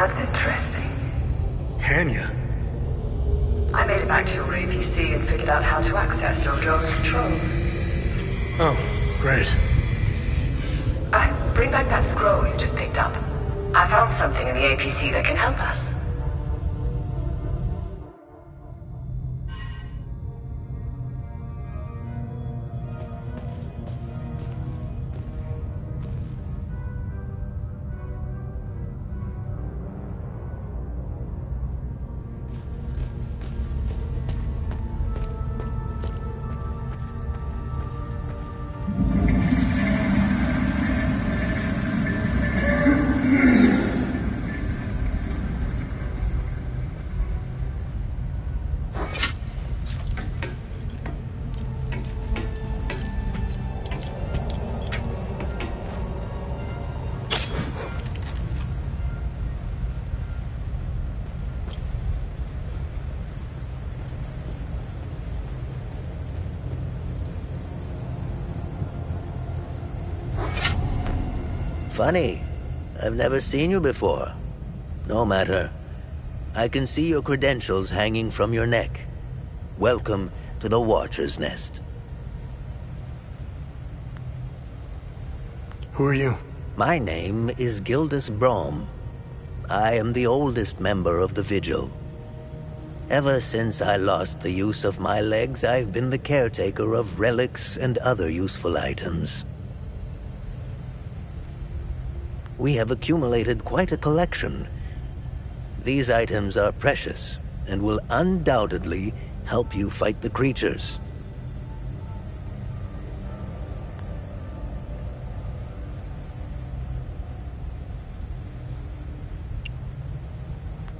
That's interesting. Tanya? I made it back to your APC and figured out how to access your drone's controls. Oh, great. Bring back that scroll you just picked up. I found something in the APC that can help us. Funny. I've never seen you before. No matter. I can see your credentials hanging from your neck. Welcome to the Watcher's Nest. Who are you? My name is Gildas Brom. I am the oldest member of the Vigil. Ever since I lost the use of my legs, I've been the caretaker of relics and other useful items. We have accumulated quite a collection. These items are precious and will undoubtedly help you fight the creatures.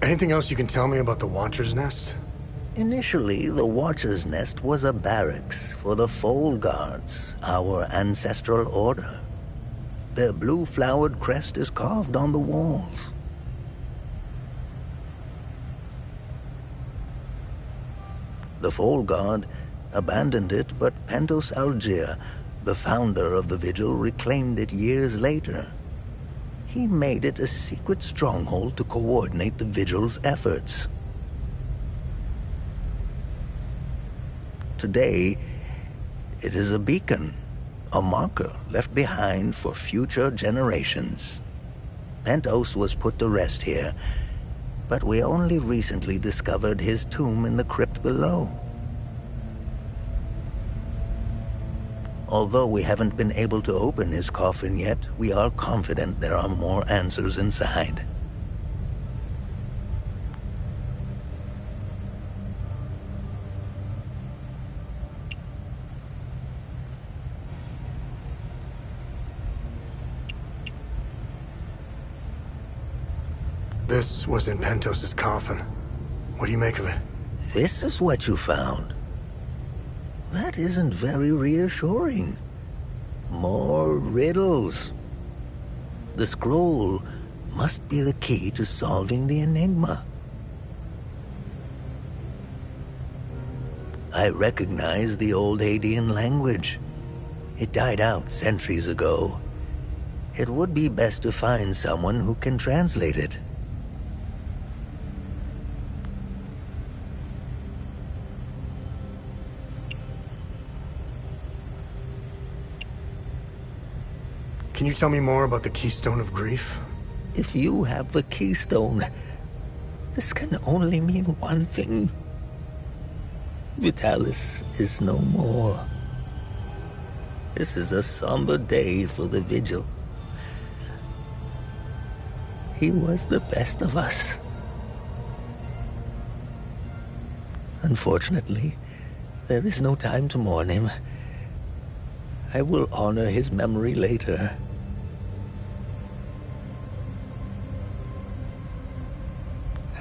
Anything else you can tell me about the Watcher's Nest? Initially, the Watcher's Nest was a barracks for the Foal Guards, our ancestral order. Their blue-flowered crest is carved on the walls. The Foal Guard abandoned it, but Pentos Algier, the founder of the Vigil, reclaimed it years later. He made it a secret stronghold to coordinate the Vigil's efforts. Today, it is a beacon. A marker left behind for future generations. Pentos was put to rest here, but we only recently discovered his tomb in the crypt below. Although we haven't been able to open his coffin yet, we are confident there are more answers inside. This was in Pentos' coffin. What do you make of it? This is what you found. That isn't very reassuring. More riddles. The scroll must be the key to solving the enigma. I recognize the old Hadean language. It died out centuries ago. It would be best to find someone who can translate it. Can you tell me more about the Keystone of Grief? If you have the keystone, this can only mean one thing. Vitalis is no more. This is a somber day for the Vigil. He was the best of us. Unfortunately, there is no time to mourn him. I will honor his memory later.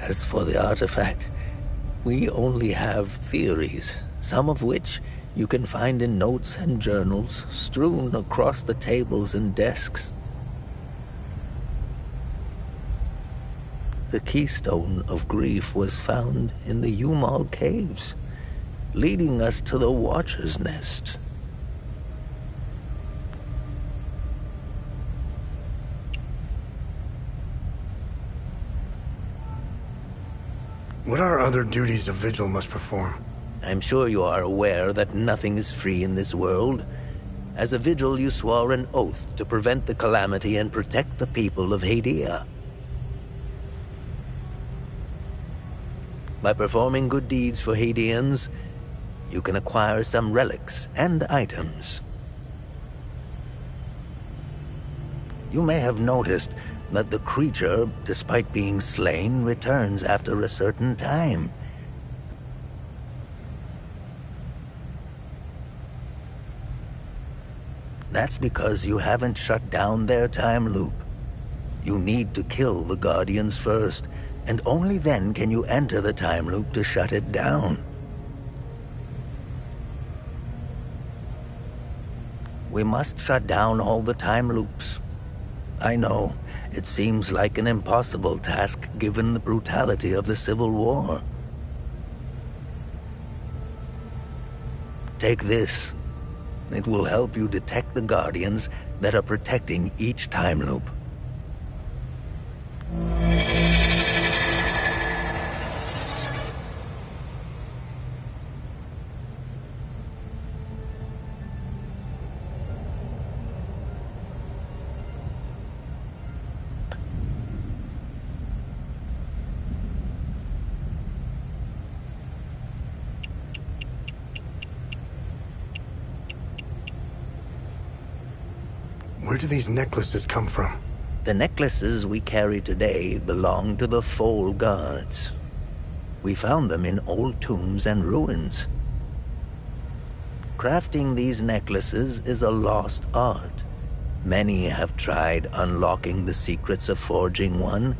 As for the artifact, we only have theories, some of which you can find in notes and journals strewn across the tables and desks. The Keystone of Grief was found in the Umal Caves, leading us to the Watcher's Nest. What are other duties a vigil must perform? I'm sure you are aware that nothing is free in this world. As a vigil, you swore an oath to prevent the calamity and protect the people of Hadia. By performing good deeds for Hadians, you can acquire some relics and items. You may have noticed that the creature, despite being slain, returns after a certain time. That's because you haven't shut down their time loop. You need to kill the Guardians first, and only then can you enter the time loop to shut it down. We must shut down all the time loops. I know, it seems like an impossible task given the brutality of the Civil War. Take this. It will help you detect the Guardians that are protecting each time loop. Where do these necklaces come from? The necklaces we carry today belong to the Foal Guards. We found them in old tombs and ruins. Crafting these necklaces is a lost art. Many have tried unlocking the secrets of forging one,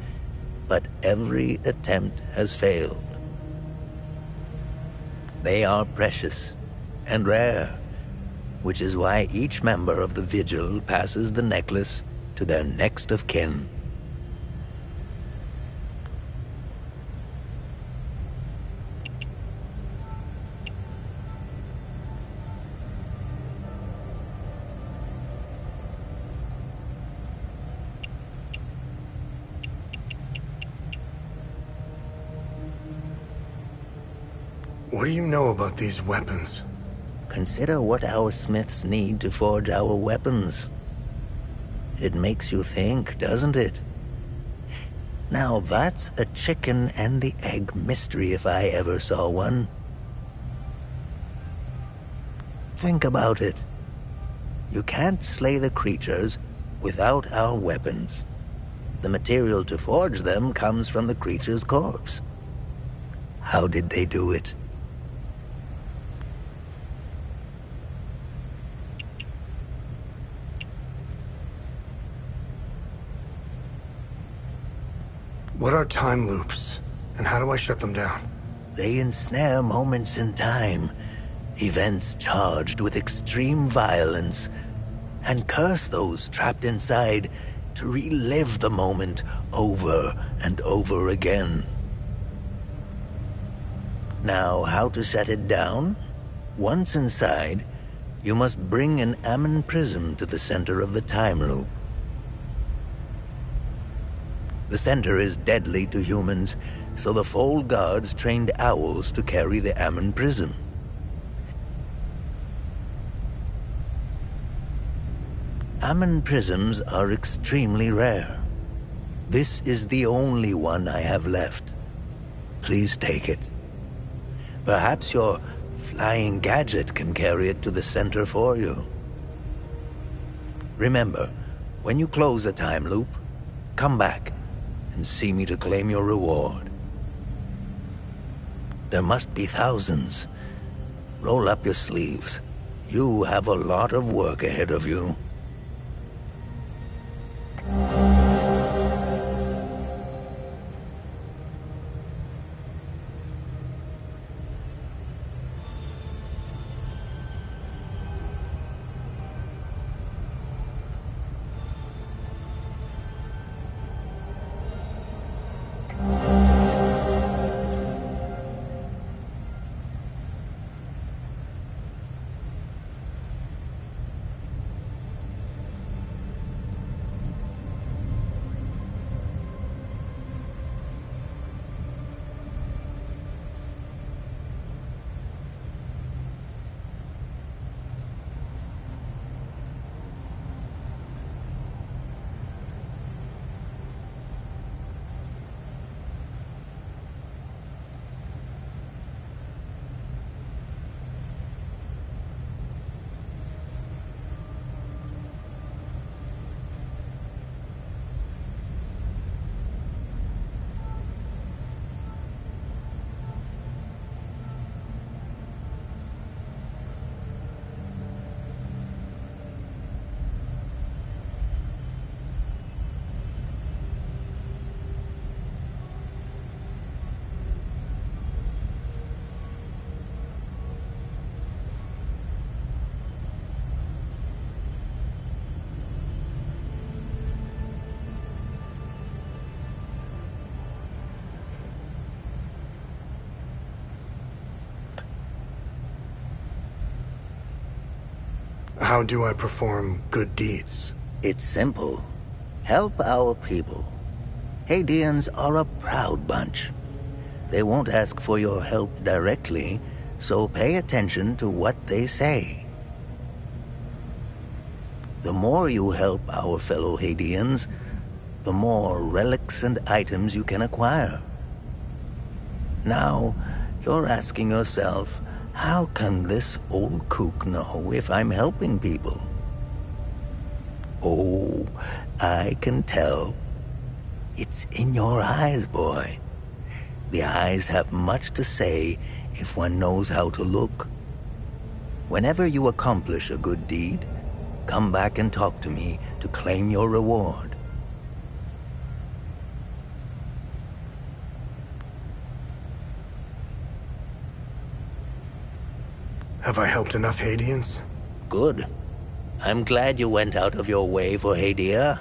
but every attempt has failed. They are precious and rare, which is why each member of the Vigil passes the necklace to their next of kin. What do you know about these weapons? Consider what our smiths need to forge our weapons. It makes you think, doesn't it? Now that's a chicken and the egg mystery if I ever saw one. Think about it. You can't slay the creatures without our weapons. The material to forge them comes from the creature's corpse. How did they do it? What are time loops, and how do I shut them down? They ensnare moments in time, events charged with extreme violence, and curse those trapped inside to relive the moment over and over again. Now, how to shut it down? Once inside, you must bring an Ammon prism to the center of the time loop. The center is deadly to humans, so the Foal Guards trained owls to carry the Ammon prism. Ammon prisms are extremely rare. This is the only one I have left. Please take it. Perhaps your flying gadget can carry it to the center for you. Remember, when you close a time loop, come back and see me to claim your reward. There must be thousands. Roll up your sleeves. You have a lot of work ahead of you. How do I perform good deeds? It's simple. Help our people. Hadeans are a proud bunch. They won't ask for your help directly, so pay attention to what they say. The more you help our fellow Hadeans, the more relics and items you can acquire. Now, you're asking yourself, how can this old kook know if I'm helping people? Oh, I can tell. It's in your eyes, boy. The eyes have much to say if one knows how to look. Whenever you accomplish a good deed, come back and talk to me to claim your reward. Have I helped enough Hadians? Good. I'm glad you went out of your way for Hadia.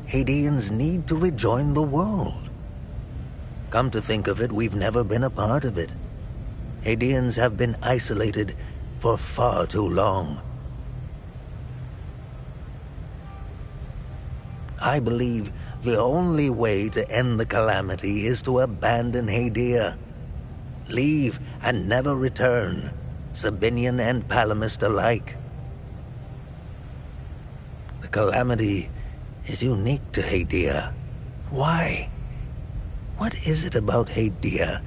Hadians need to rejoin the world. Come to think of it, we've never been a part of it. Hadians have been isolated for far too long. I believe the only way to end the calamity is to abandon Hadia. Leave and never return, Sabinian and Palamist alike. The calamity is unique to Hadia. Why? What is it about Hadia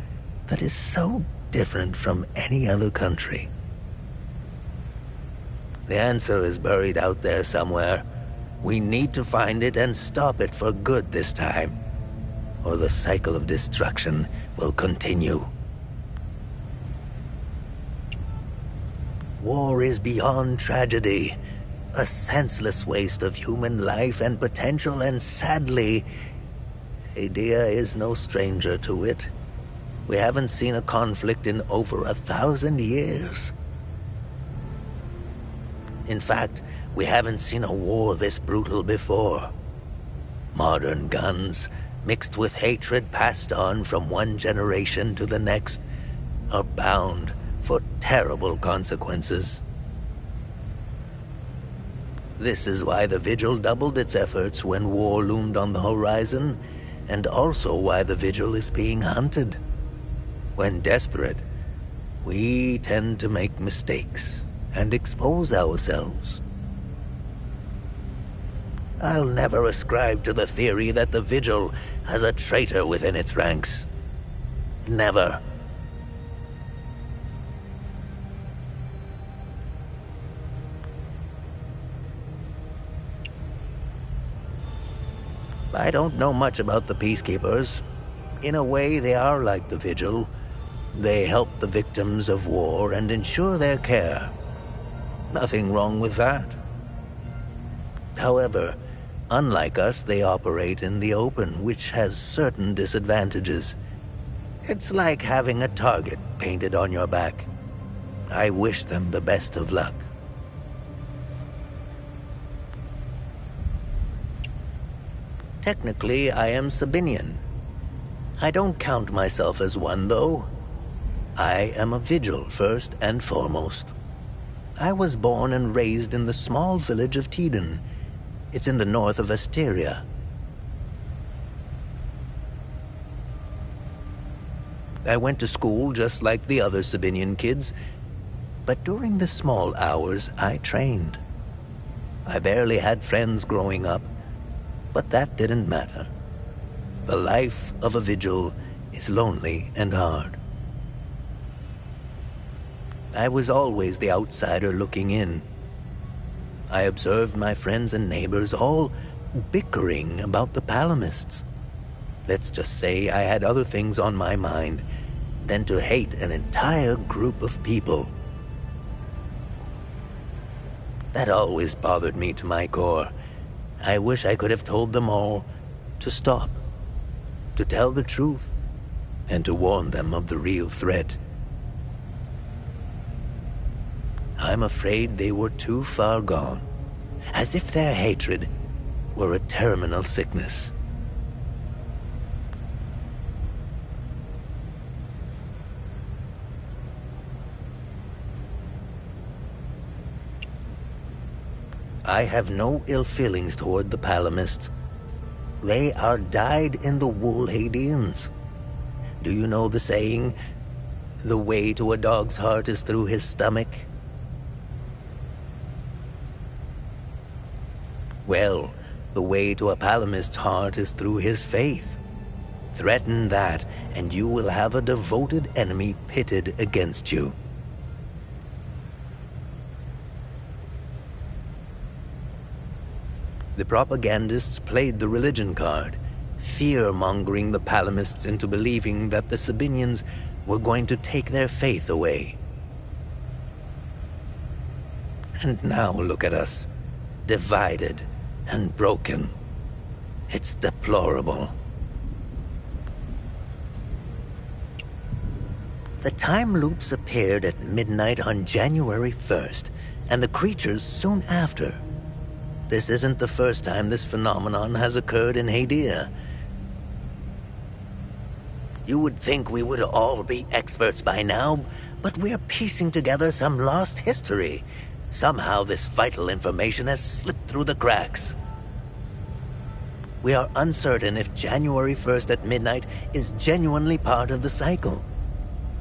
that is so different from any other country? The answer is buried out there somewhere. We need to find it and stop it for good this time, or the cycle of destruction will continue. War is beyond tragedy. A senseless waste of human life and potential, and sadly, Hadia is no stranger to it. We haven't seen a conflict in over 1,000 years. In fact, we haven't seen a war this brutal before. Modern guns, mixed with hatred passed on from one generation to the next, are bound for terrible consequences. This is why the Vigil doubled its efforts when war loomed on the horizon, and also why the Vigil is being hunted. When desperate, we tend to make mistakes and expose ourselves. I'll never ascribe to the theory that the Vigil has a traitor within its ranks. Never. I don't know much about the Peacekeepers. In a way, they are like the Vigil. They help the victims of war and ensure their care. Nothing wrong with that. However, unlike us, they operate in the open, which has certain disadvantages. It's like having a target painted on your back. I wish them the best of luck. Technically, I am Sabinian. I don't count myself as one, though. I am a Vigil, first and foremost. I was born and raised in the small village of Teden. It's in the north of Asteria. I went to school just like the other Sabinian kids, but during the small hours, I trained. I barely had friends growing up, but that didn't matter. The life of a vigil is lonely and hard. I was always the outsider looking in. I observed my friends and neighbors all bickering about the Palamists. Let's just say I had other things on my mind than to hate an entire group of people. That always bothered me to my core. I wish I could have told them all to stop, to tell the truth, and to warn them of the real threat. I'm afraid they were too far gone, as if their hatred were a terminal sickness. I have no ill feelings toward the Palamists. They are dyed-in-the-wool Hadeans. Do you know the saying, "The way to a dog's heart is through his stomach"? Well, the way to a Palamist's heart is through his faith. Threaten that, and you will have a devoted enemy pitted against you. The propagandists played the religion card, fear-mongering the Palamists into believing that the Sabinians were going to take their faith away. And now look at us, divided and broken. It's deplorable. The time loops appeared at midnight on January 1st, and the creatures soon after. This isn't the first time this phenomenon has occurred in Hadia. You would think we would all be experts by now, but we're piecing together some lost history. Somehow this vital information has slipped through the cracks. We are uncertain if January 1st at midnight is genuinely part of the cycle.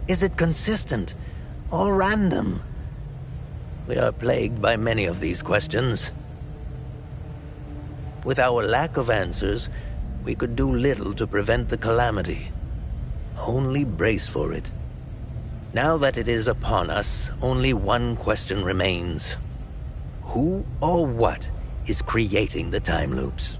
Is it consistent or random? We are plagued by many of these questions. With our lack of answers, we could do little to prevent the calamity. Only brace for it. Now that it is upon us, only one question remains. Who or what is creating the time loops?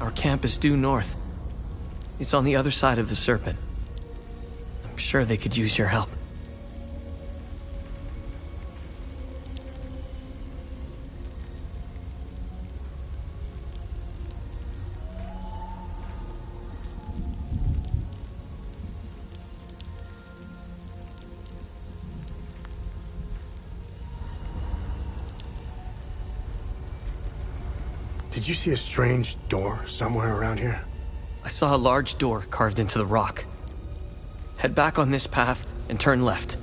Our camp is due north. It's on the other side of the Serpent. I'm sure they could use your help. Did you see a strange door somewhere around here? I saw a large door carved into the rock. Head back on this path and turn left.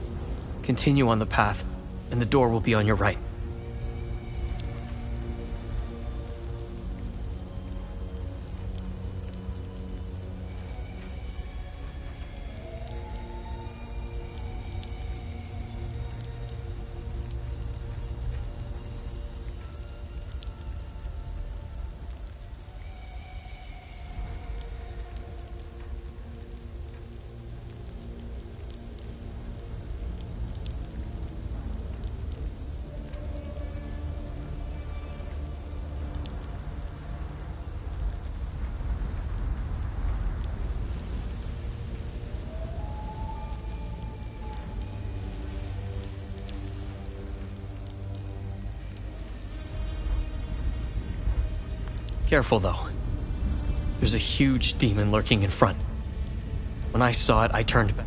Continue on the path, and the door will be on your right. Careful, though. There's a huge demon lurking in front. When I saw it, I turned back.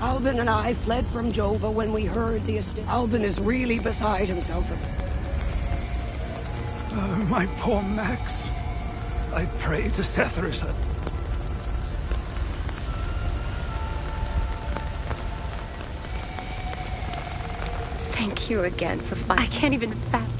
Albin and I fled from Jova when we heard the estate. Albin is really beside himself. My poor Max. I pray to Sethris. Thank you again for finding. I can't even fathom.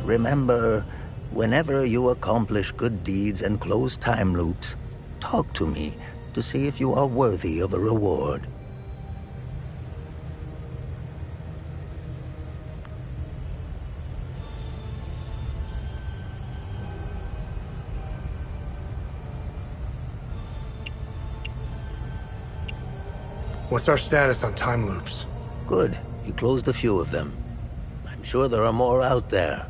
Remember, whenever you accomplish good deeds and close time loops, talk to me to see if you are worthy of a reward. What's our status on time loops? Good. You closed a few of them. I'm sure there are more out there.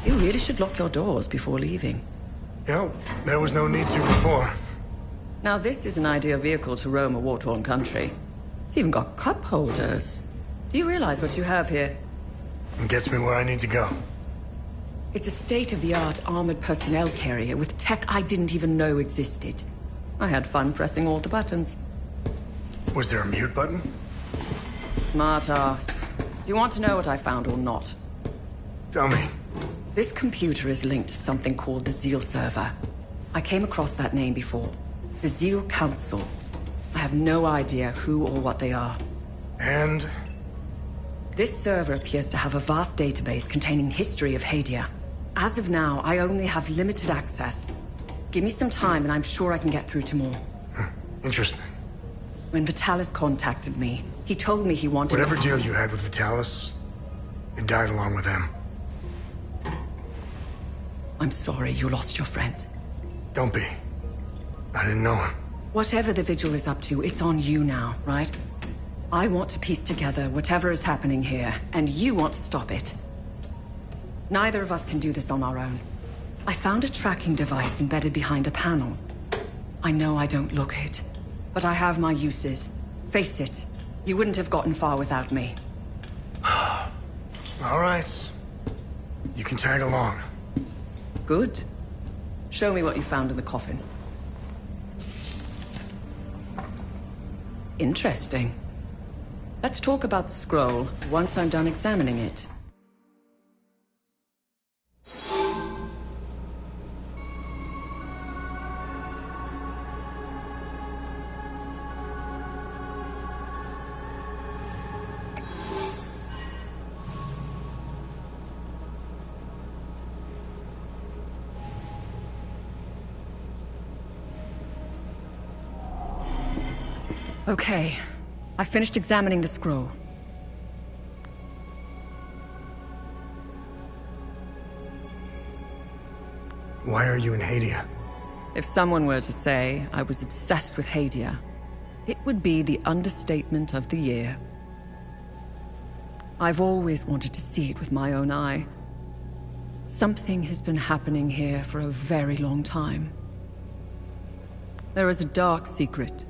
You really should lock your doors before leaving. Yeah, there was no need to before. Now this is an ideal vehicle to roam a war-torn country. It's even got cup holders. Do you realize what you have here? It gets me where I need to go. It's a state-of-the-art armored personnel carrier with tech I didn't even know existed. I had fun pressing all the buttons. Was there a mute button? Smart ass. Do you want to know what I found or not? Tell me. This computer is linked to something called the Zeal server. I came across that name before. The Zeal Council. I have no idea who or what they are. And? This server appears to have a vast database containing history of Hadia. As of now, I only have limited access. Give me some time and I'm sure I can get through to more. Interesting. When Vitalis contacted me, he told me he wanted... Whatever deal you had with Vitalis, it died along with him. I'm sorry you lost your friend. Don't be. I didn't know him. Whatever the Vigil is up to, it's on you now, right? I want to piece together whatever is happening here, and you want to stop it. Neither of us can do this on our own. I found a tracking device embedded behind a panel. I know I don't look it, but I have my uses. Face it, you wouldn't have gotten far without me. All right. You can tag along. Good. Show me what you found in the coffin. Interesting. Let's talk about the scroll once I'm done examining it. Okay. I finished examining the scroll. Why are you in Hadia? If someone were to say I was obsessed with Hadia, it would be the understatement of the year. I've always wanted to see it with my own eye. Something has been happening here for a very long time. There is a dark secret.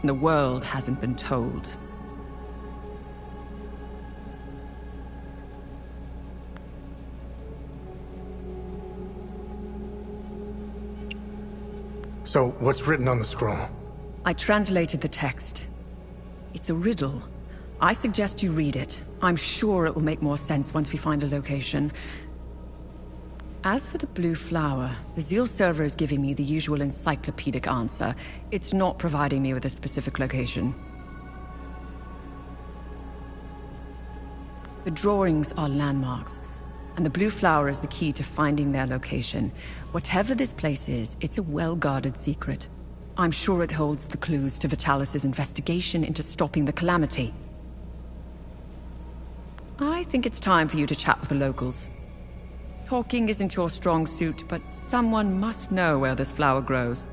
The world hasn't been told. So, what's written on the scroll? I translated the text. It's a riddle. I suggest you read it. I'm sure it will make more sense once we find a location. As for the blue flower, the Zeal server is giving me the usual encyclopedic answer. It's not providing me with a specific location. The drawings are landmarks, and the blue flower is the key to finding their location. Whatever this place is, it's a well-guarded secret. I'm sure it holds the clues to Vitalis' investigation into stopping the calamity. I think it's time for you to chat with the locals. Talking isn't your strong suit, but someone must know where this flower grows.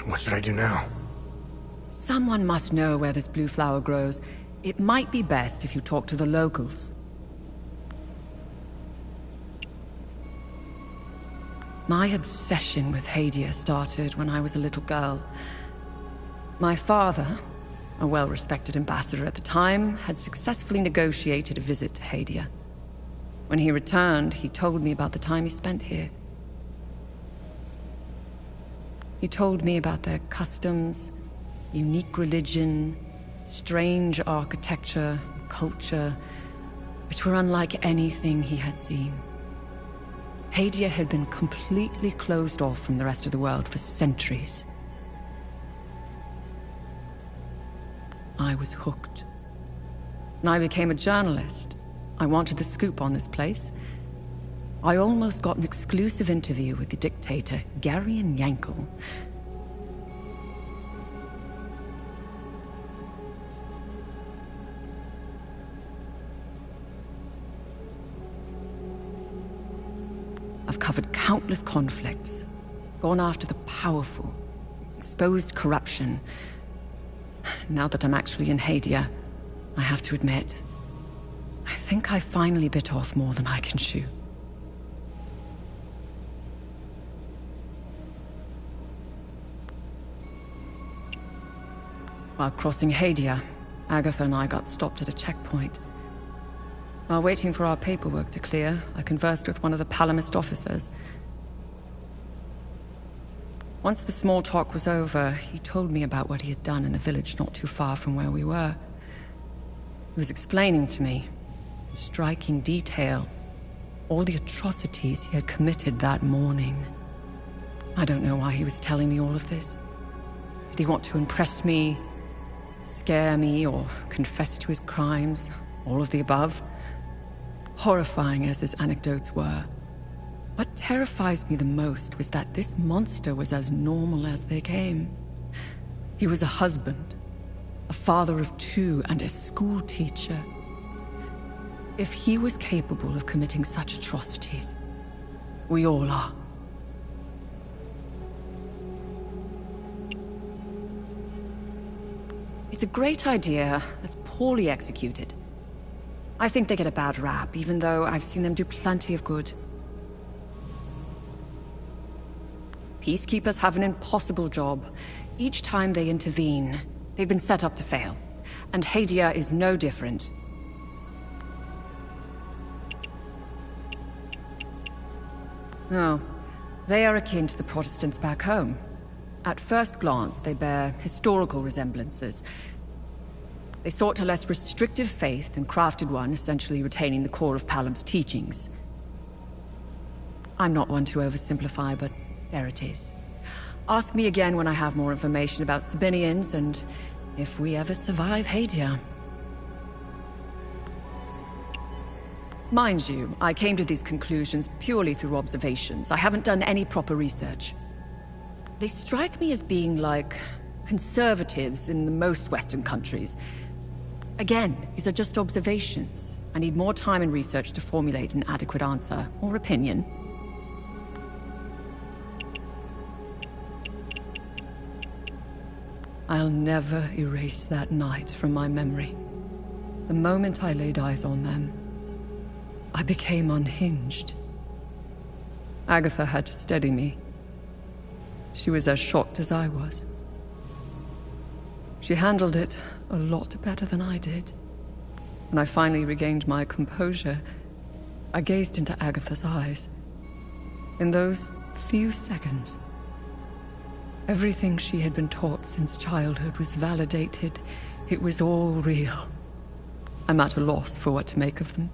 What should I do now? Someone must know where this blue flower grows. It might be best if you talk to the locals. My obsession with Hadia started when I was a little girl. My father, a well-respected ambassador at the time, had successfully negotiated a visit to Hadia. When he returned, he told me about the time he spent here. He told me about their customs, unique religion, strange architecture, culture, which were unlike anything he had seen. Hadia had been completely closed off from the rest of the world for centuries. I was hooked. When I became a journalist, I wanted the scoop on this place. I almost got an exclusive interview with the dictator, Garion Yankel. I've covered countless conflicts, gone after the powerful, exposed corruption. Now that I'm actually in Hadia, I have to admit, I think I finally bit off more than I can chew. While crossing Hadia, Agatha and I got stopped at a checkpoint. While waiting for our paperwork to clear, I conversed with one of the Palamist officers. Once the small talk was over, he told me about what he had done in the village not too far from where we were. He was explaining to me, in striking detail, all the atrocities he had committed that morning. I don't know why he was telling me all of this. Did he want to impress me, scare me, or confess to his crimes? All of the above? Horrifying as his anecdotes were, what terrifies me the most was that this monster was as normal as they came. He was a husband, a father of two, and a school teacher. If he was capable of committing such atrocities, we all are. It's a great idea that's poorly executed. I think they get a bad rap, even though I've seen them do plenty of good. Peacekeepers have an impossible job. Each time they intervene, they've been set up to fail. And Hadia is no different. Oh, they are akin to the Protestants back home. At first glance, they bear historical resemblances. They sought a less restrictive faith and crafted one, essentially retaining the core of Palam's teachings. I'm not one to oversimplify, but there it is. Ask me again when I have more information about Sabinians, and if we ever survive Hadia. Mind you, I came to these conclusions purely through observations. I haven't done any proper research. They strike me as being like conservatives in the most Western countries. Again, these are just observations. I need more time and research to formulate an adequate answer or opinion. I'll never erase that night from my memory. The moment I laid eyes on them, I became unhinged. Agatha had to steady me. She was as shocked as I was. She handled it a lot better than I did. When I finally regained my composure, I gazed into Agatha's eyes. In those few seconds, Everything she had been taught since childhood was validated. It was all real. I'm at a loss for what to make of them.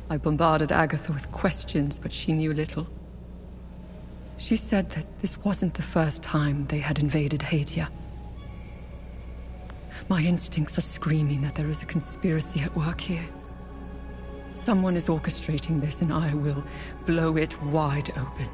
I bombarded Agatha with questions, but she knew little. She said that this wasn't the first time they had invaded Hadia. My instincts are screaming that there is a conspiracy at work here. Someone is orchestrating this, and I will blow it wide open.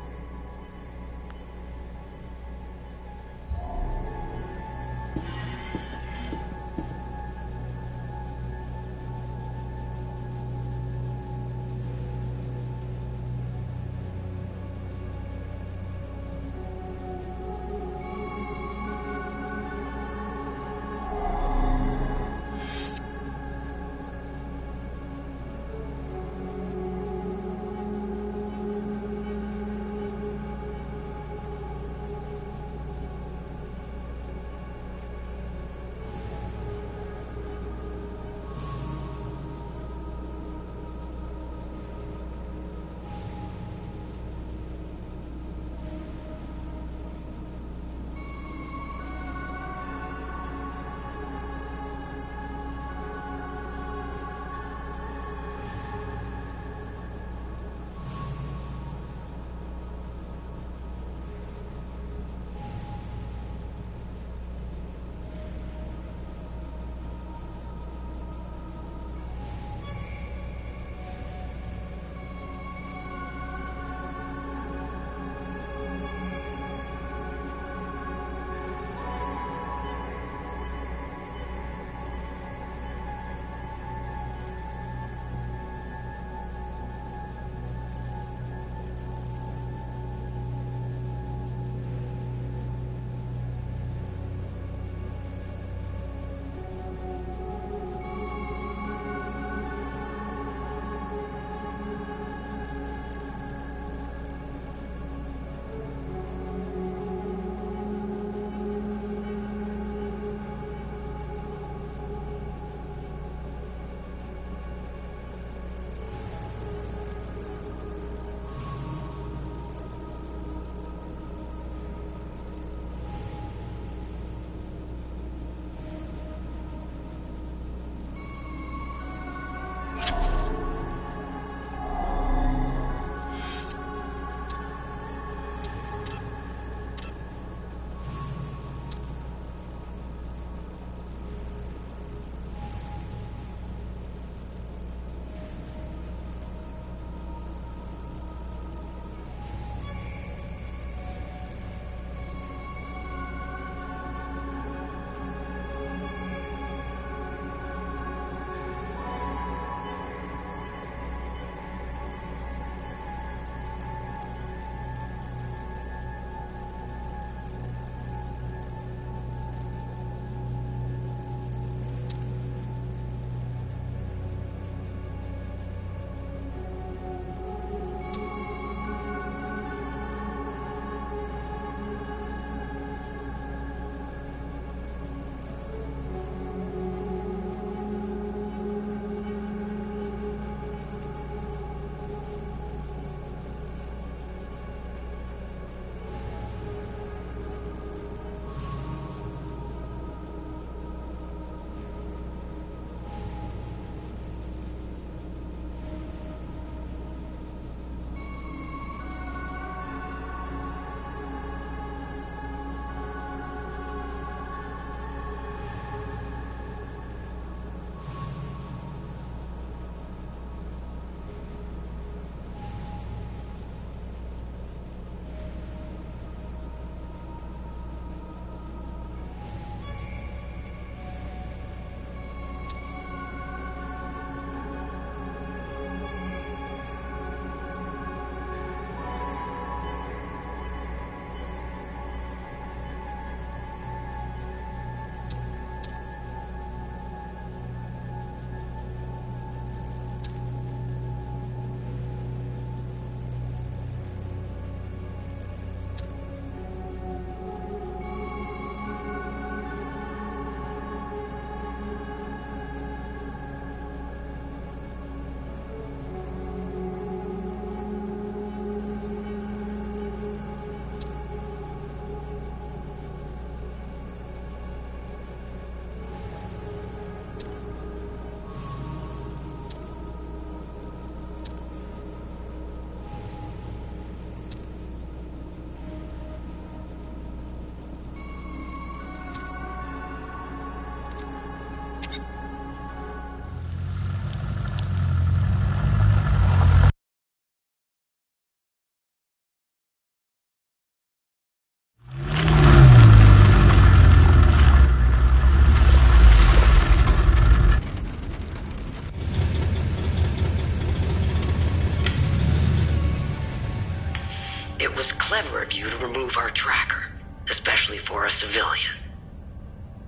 was clever of you to remove our tracker, especially for a civilian.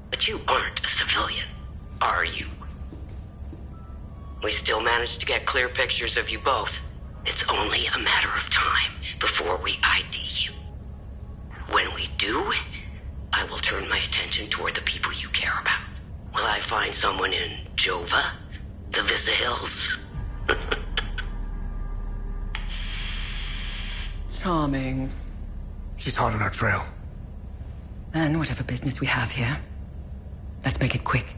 But you aren't a civilian, are you? We still managed to get clear pictures of you both. It's only a matter of time before we ID you. When we do, I will turn my attention toward the people you care about. Will I find someone in Jova? The Vista Hills? Charming. She's hot on our trail. Then whatever business we have here, let's make it quick.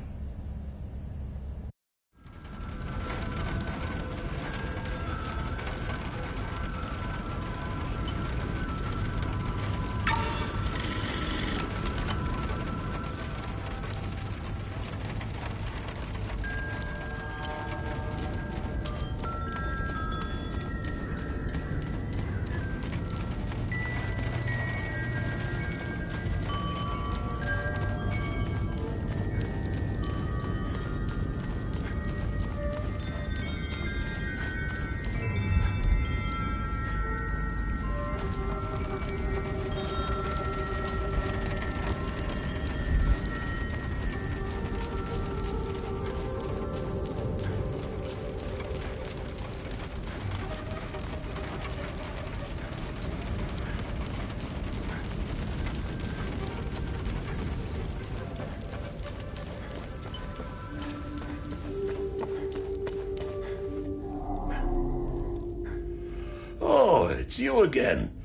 Oh, it's you again.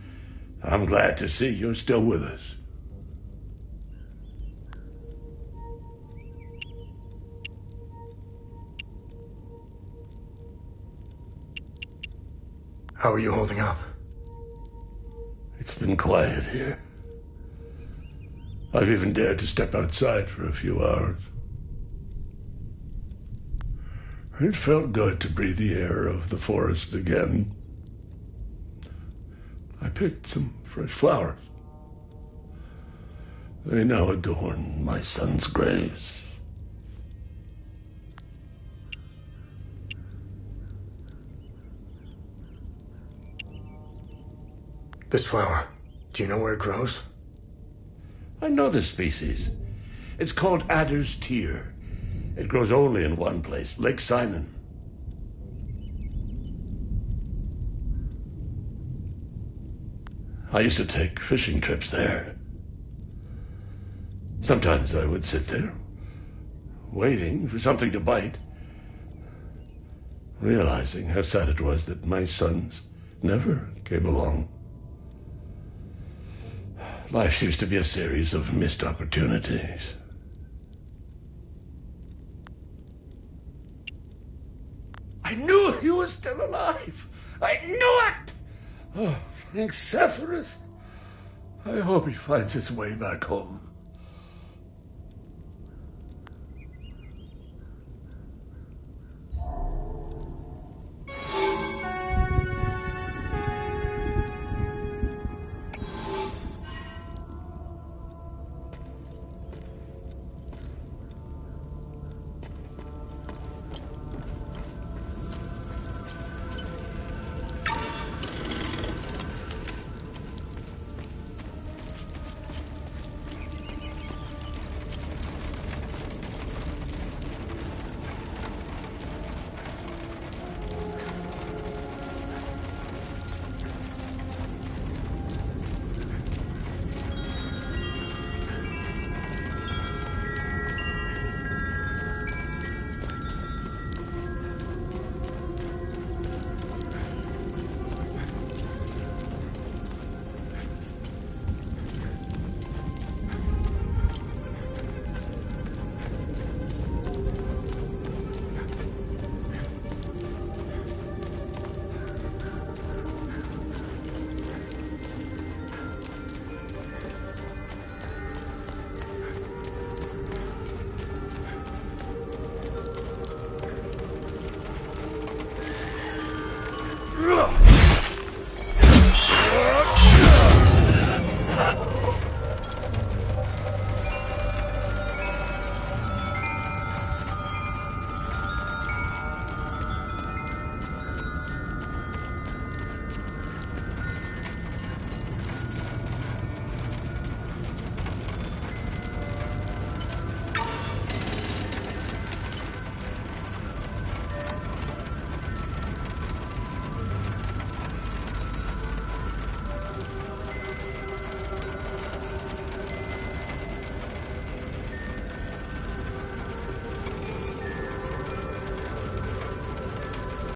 I'm glad to see you're still with us. How are you holding up? It's been quiet here. I've even dared to step outside for a few hours. It felt good to breathe the air of the forest again. I picked some fresh flowers. They now adorn my son's graves. This flower, do you know where it grows? I know this species. It's called Adder's Tear. It grows only in one place, Lake Sinon. I used to take fishing trips there. Sometimes I would sit there, waiting for something to bite, realizing how sad it was that my sons never came along. Life seems to be a series of missed opportunities. I knew he was still alive. I knew it! Oh, thanks, Sephiroth. I hope he finds his way back home.